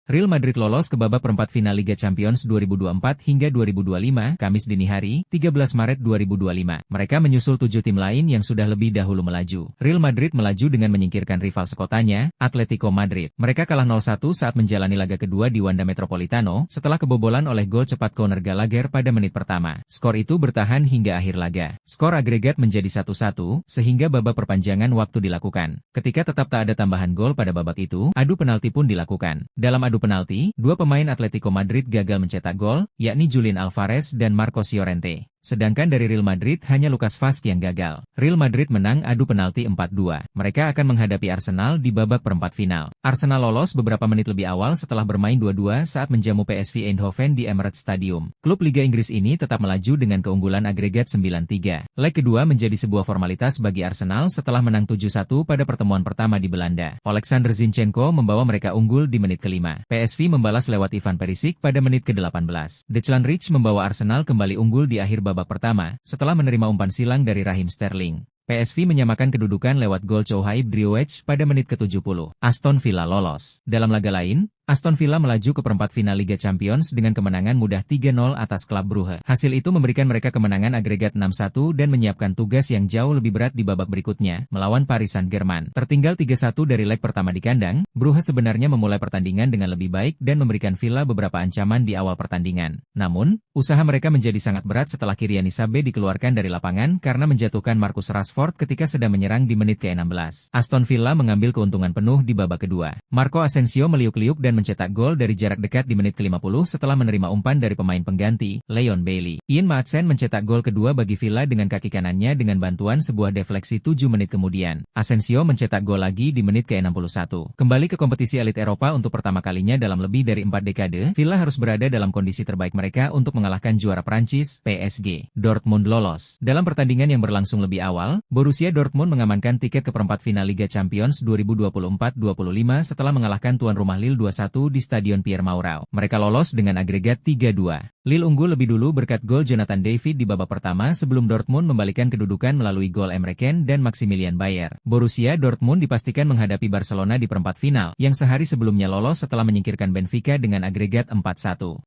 Real Madrid lolos ke babak perempat final Liga Champions 2024 hingga 2025, Kamis dini hari, 13 Maret 2025. Mereka menyusul 7 tim lain yang sudah lebih dahulu melaju. Real Madrid melaju dengan menyingkirkan rival sekotanya, Atletico Madrid. Mereka kalah 0-1 saat menjalani laga kedua di Wanda Metropolitano, setelah kebobolan oleh gol cepat Conor Gallagher pada menit pertama. Skor itu bertahan hingga akhir laga. Skor agregat menjadi 1-1, sehingga babak perpanjangan waktu dilakukan. Ketika tetap tak ada tambahan gol pada babak itu, adu penalti pun dilakukan. Dalam adu penalti, dua pemain Atletico Madrid gagal mencetak gol, yakni Julian Alvarez dan Marcos Llorente. Sedangkan dari Real Madrid hanya Lucas Vazquez yang gagal. Real Madrid menang adu penalti 4-2. Mereka akan menghadapi Arsenal di babak perempat final. Arsenal lolos beberapa menit lebih awal setelah bermain 2-2 saat menjamu PSV Eindhoven di Emirates Stadium. Klub Liga Inggris ini tetap melaju dengan keunggulan agregat 9-3. Leg kedua menjadi sebuah formalitas bagi Arsenal setelah menang 7-1 pada pertemuan pertama di Belanda. Oleksandr Zinchenko membawa mereka unggul di menit kelima. PSV membalas lewat Ivan Perisic pada menit ke-18. Declan Rice membawa Arsenal kembali unggul di akhir babak pertama, setelah menerima umpan silang dari Raheem Sterling. PSV menyamakan kedudukan lewat gol Chouhaib Driouech pada menit ke-70. Aston Villa lolos. Dalam laga lain, Aston Villa melaju ke perempat final Liga Champions dengan kemenangan mudah 3-0 atas klub Brugge. Hasil itu memberikan mereka kemenangan agregat 6-1 dan menyiapkan tugas yang jauh lebih berat di babak berikutnya, melawan Paris Saint-Germain. Tertinggal 3-1 dari leg pertama di kandang, Brugge sebenarnya memulai pertandingan dengan lebih baik dan memberikan Villa beberapa ancaman di awal pertandingan. Namun, usaha mereka menjadi sangat berat setelah Kylian Mbappé dikeluarkan dari lapangan karena menjatuhkan Marcus Rashford ketika sedang menyerang di menit ke-16. Aston Villa mengambil keuntungan penuh di babak kedua. Marco Asensio meliuk-liuk dan mencetak gol dari jarak dekat di menit ke-50 setelah menerima umpan dari pemain pengganti, Leon Bailey. Ian Maatsen mencetak gol kedua bagi Villa dengan kaki kanannya dengan bantuan sebuah defleksi 7 menit kemudian. Asensio mencetak gol lagi di menit ke-61. Kembali ke kompetisi elit Eropa untuk pertama kalinya dalam lebih dari 4 dekade, Villa harus berada dalam kondisi terbaik mereka untuk mengalahkan juara Prancis, PSG. Dortmund lolos. Dalam pertandingan yang berlangsung lebih awal, Borussia Dortmund mengamankan tiket ke perempat final Liga Champions 2024-25 setelah mengalahkan tuan rumah Lille 2-1 di Stadion Pierre-Mauroy. Mereka lolos dengan agregat 3-2. Lille unggul lebih dulu berkat gol Jonathan David di babak pertama sebelum Dortmund membalikan kedudukan melalui gol Emre Can dan Maximilian Bayer. Borussia Dortmund dipastikan menghadapi Barcelona di perempat final, yang sehari sebelumnya lolos setelah menyingkirkan Benfica dengan agregat 4-1.